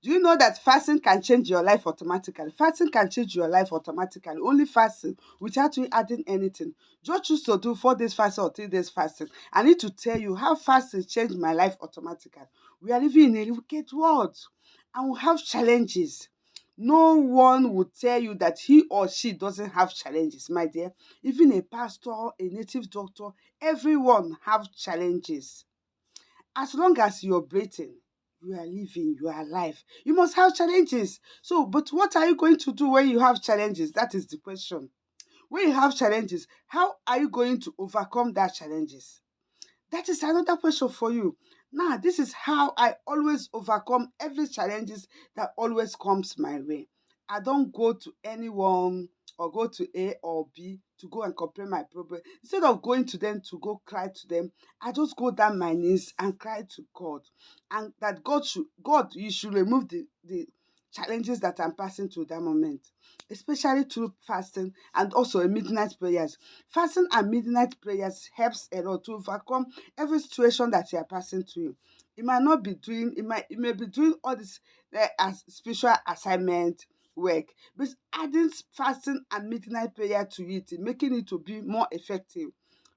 Do you know that fasting can change your life automatically? Fasting can change your life automatically. Only fasting without you adding anything. Just choose to do 4 days fasting or 3 days fasting. I need to tell you how fasting changed my life automatically. We are living in a wicked world and we have challenges. No one will tell you that he or she doesn't have challenges, my dear. Even a pastor, a native doctor, everyone have challenges. As long as you're breathing, you are living, you are alive, you must have challenges. So, but what are you going to do when you have challenges? That is the question. When you have challenges, how are you going to overcome that challenges? That is another question for you. Now, this is how I always overcome every challenges that always comes my way. I don't go to anyone or go to A or B to go and complain my problem. Instead of going to them to go cry to them, I just go down my knees and cry to God. And that God, you should remove the challenges that I'm passing through that moment, especially through fasting and also a midnight prayers. Fasting and midnight prayers helps a lot to overcome every situation that you are passing through. You might not be doing, you may be doing all this as spiritual assignment work, but adding fasting and midnight prayer to it, making it to be more effective.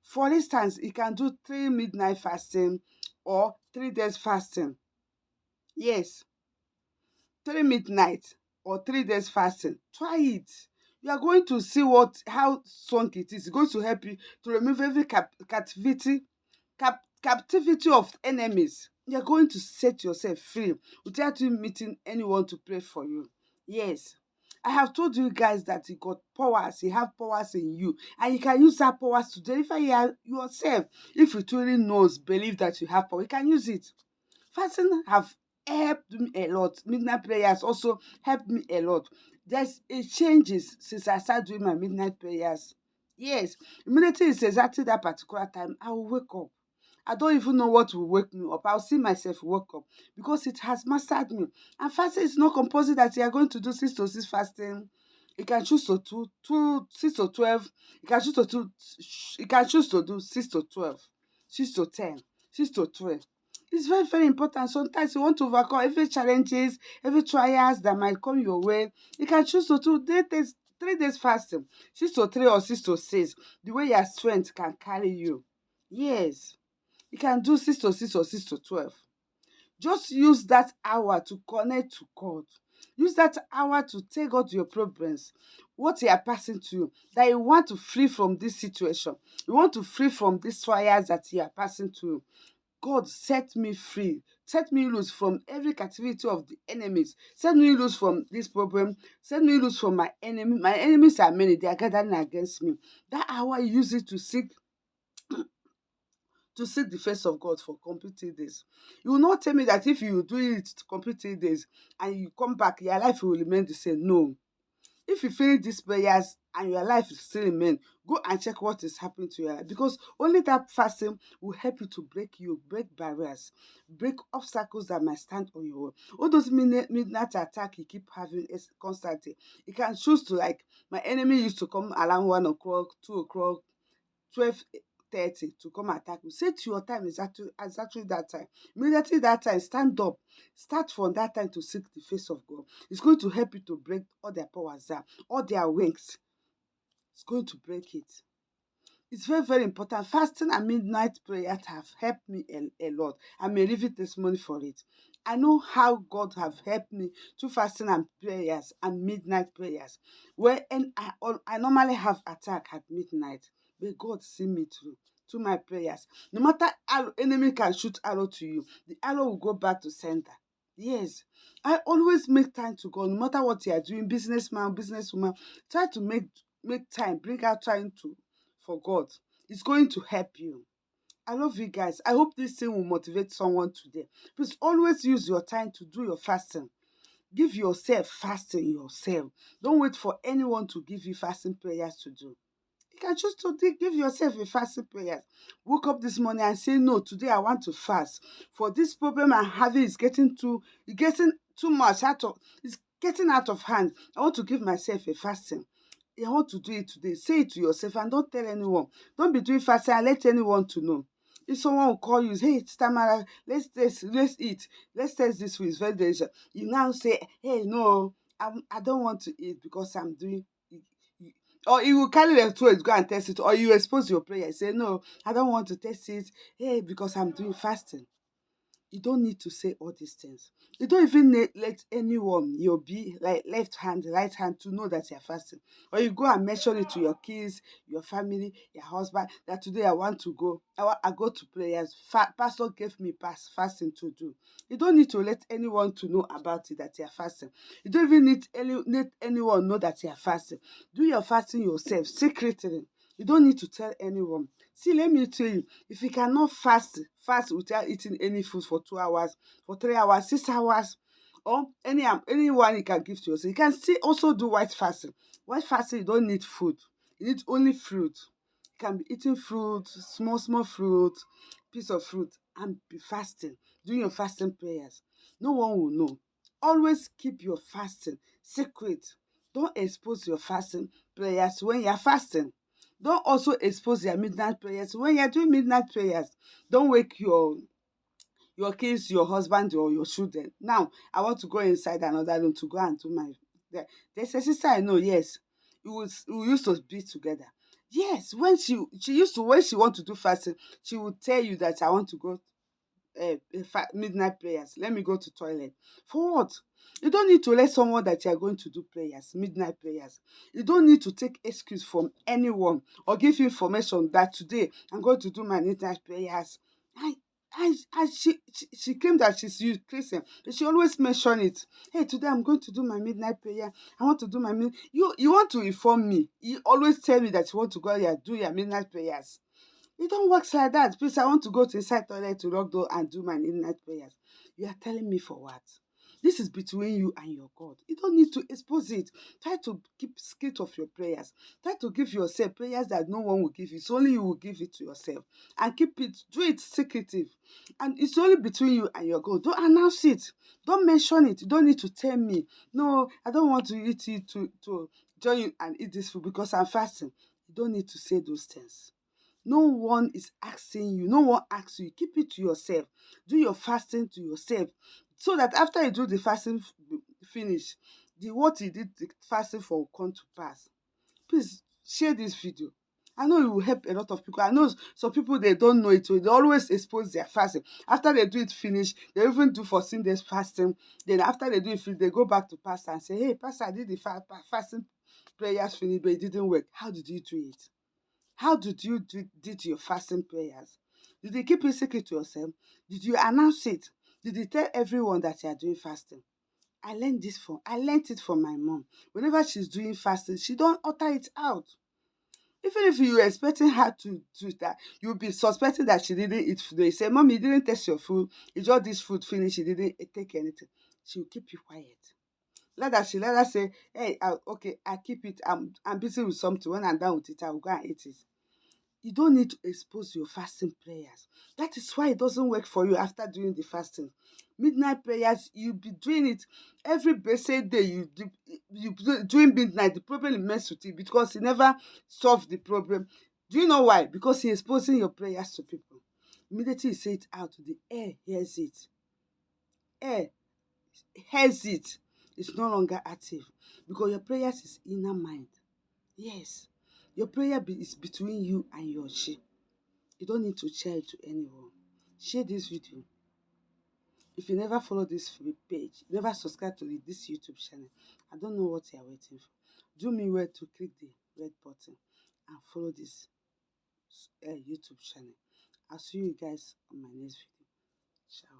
For instance, you can do 3 midnight fasting or 3 days fasting. Yes, 3 midnight or 3 days fasting. Try it. You are going to see what how strong it is. It's going to help you to remove every captivity of enemies. You're going to set yourself free without you meeting anyone to pray for you. Yes. I have told you guys that you got powers, you have powers in you, and you can use that powers to deliver yourself. If you truly knows, believe that you have power, you can use it. Fasting have helped me a lot. Midnight prayers also helped me a lot. There's a changes since I started doing my midnight prayers. Yes, immediately it's exactly that particular time I will wake up. I don't even know what will wake me up. I'll see myself wake up because it has mastered me. And fasting is not compulsory that you are going to do 6 to 6 fasting. You can choose to do 6 to 12. You can choose to do you can choose to do 6 to 12, 6 to 10, 6 to 12. It's very, very important. Sometimes you want to overcome every challenges, every trials that might come your way. You can choose to do 3 days fasting, 6 to 3 or 6 to 6. The way your strength can carry you. Yes, you can do 6 to 6 or 6 to 12. Just use that hour to connect to God. Use that hour to take God your problems, what you are passing through, that you want to free from this situation. You want to free from these trials that you are passing through. God set me free, set me loose from every captivity of the enemies, set me loose from this problem, set me loose from my enemy. My enemies are many, they are gathering against me. That hour, use it to seek the face of God for complete 3 days. You will not tell me that if you do it to complete 3 days and you come back, your life will remain the same. No. If you finish these prayers and your life is still remain, go and check what is happening to your life, because only that fasting will help you to break barriers, break obstacles that might stand on your way. All those midnight attack you keep having is constantly. You can choose to, like, my enemy used to come around 1 o'clock, 2 o'clock, 12:30 to come attack you. Set your time exactly that time. Immediately that time, stand up. Start from that time to seek the face of God. It's going to help you to break all their powers down, all their wings. It's going to break it. It's very, very important. Fasting and midnight prayers have helped me a lot. I may leave it testimony for it. I know how God have helped me through fasting and prayers and midnight prayers. I normally have attack at midnight, but God see me through my prayers. No matter how enemy can shoot arrow to you, the arrow will go back to center. Yes, I always make time to God. No matter what you are doing, businessman, businesswoman, try to make time, bring out time to for God. It's going to help you. I love you guys. I hope this thing will motivate someone today. Please always use your time to do your fasting. Give yourself fasting yourself. Don't wait for anyone to give you fasting prayers to do. You can choose to give yourself a fasting prayer. Woke up this morning and say, no, today I want to fast. For this problem I'm having is getting too much it's getting out of hand. I want to give myself a fasting. I want to do it today. Say it to yourself and don't tell anyone. Don't be doing fasting and let anyone to know. If someone will call you, hey, Tamara, let's test, let's eat, let's test this food, it's very delicious. You now say, hey, no, I don't want to eat because I'm doing. Or you will carry them to it, go and test it, or you expose your prayer. Say, no, I don't want to test it, hey, because I'm doing fasting. You don't need to say all these things. You don't even let anyone, your be like left hand, right hand, to know that you're fasting. Or you go and mention it to your kids, your family, your husband, that today I want to go. I go to prayers. Pastor gave me fasting to do. You don't need to let anyone to know about it that you're fasting. You don't even need anyone know that you're fasting. Do your fasting yourself, secretly. You don't need to tell anyone. See, let me tell you, if you cannot fast without eating any food for 2 hours, for 3 hours, 6 hours, or anyone you can give to yourself, you can still also do white fasting. White fasting, you don't need food. You need only fruit. You can be eating fruit, small fruit, piece of fruit, and be fasting, doing your fasting prayers. No one will know. Always keep your fasting secret. Don't expose your fasting prayers when you're fasting. Don't also expose your midnight prayers when you're doing midnight prayers. Don't wake your kids, your husband, or your children. Now, I want to go inside another room to go and do my. There's a sister I know, yes. We used to be together. Yes, when she used to, when she want to do fasting, she would tell you that I want to go midnight prayers. Let me go to toilet. For what? You don't need to let someone that you are going to do prayers, midnight prayers. You don't need to take excuse from anyone or give information that today I'm going to do my midnight prayers. I she claimed that she's you Christian, but she always mention it. Hey, today I'm going to do my midnight prayer. I want to do my you want to inform me. You always tell me that you want to go here do your midnight prayers. It don't work like that. Please, I want to go to inside toilet to lock door and do my midnight prayers. You are telling me for what? This is between you and your God. You don't need to expose it. Try to keep secret of your prayers. Try to give yourself prayers that no one will give you. It's only you will give it to yourself. And keep it, do it secretive. And it's only between you and your God. Don't announce it. Don't mention it. You don't need to tell me. No, I don't want to eat it to join you and eat this food because I'm fasting. You don't need to say those things. No one is asking you. No one asks you. Keep it to yourself. Do your fasting to yourself. So that after you do the fasting finish, the what you did the fasting for will come to pass. Please share this video. I know it will help a lot of people. I know some people they don't know it, so they always expose their fasting. After they do it finish, they even do 14 days fasting. Then after they do it finish, they go back to pastor and say, "Hey, pastor, I did the fasting prayers finish, but it didn't work. How did you do it? How did you did your fasting prayers? Did you keep it secret to yourself? Did you announce it? Did you tell everyone that you are doing fasting?" I learned it from my mom. Whenever she's doing fasting, she don't utter it out. Even if you were expecting her to do that, you'll be suspecting that she didn't eat food. You say, "Mommy, you didn't taste your food. You just this food finished. You didn't take anything." She will keep you quiet. Let her say, "Hey, okay, I keep it. I'm busy with something. When I'm done with it, I will go and eat it." You don't need to expose your fasting prayers. That is why it doesn't work for you after doing the fasting. Midnight prayers, you'll be doing it every blessed day. Doing midnight, the problem will mess with you because you never solve the problem. Do you know why? Because you're exposing your prayers to people. Immediately you say it out, the air hears it. Air hears it. It's no longer active because your prayers is inner mind. Yes, your is between you and your she. You don't need to share it to anyone. Share this video. If you never follow this page, never subscribe to this YouTube channel, I don't know what you are waiting for. Do me well to click the red button and follow this YouTube channel. I'll see you guys on my next video. Ciao.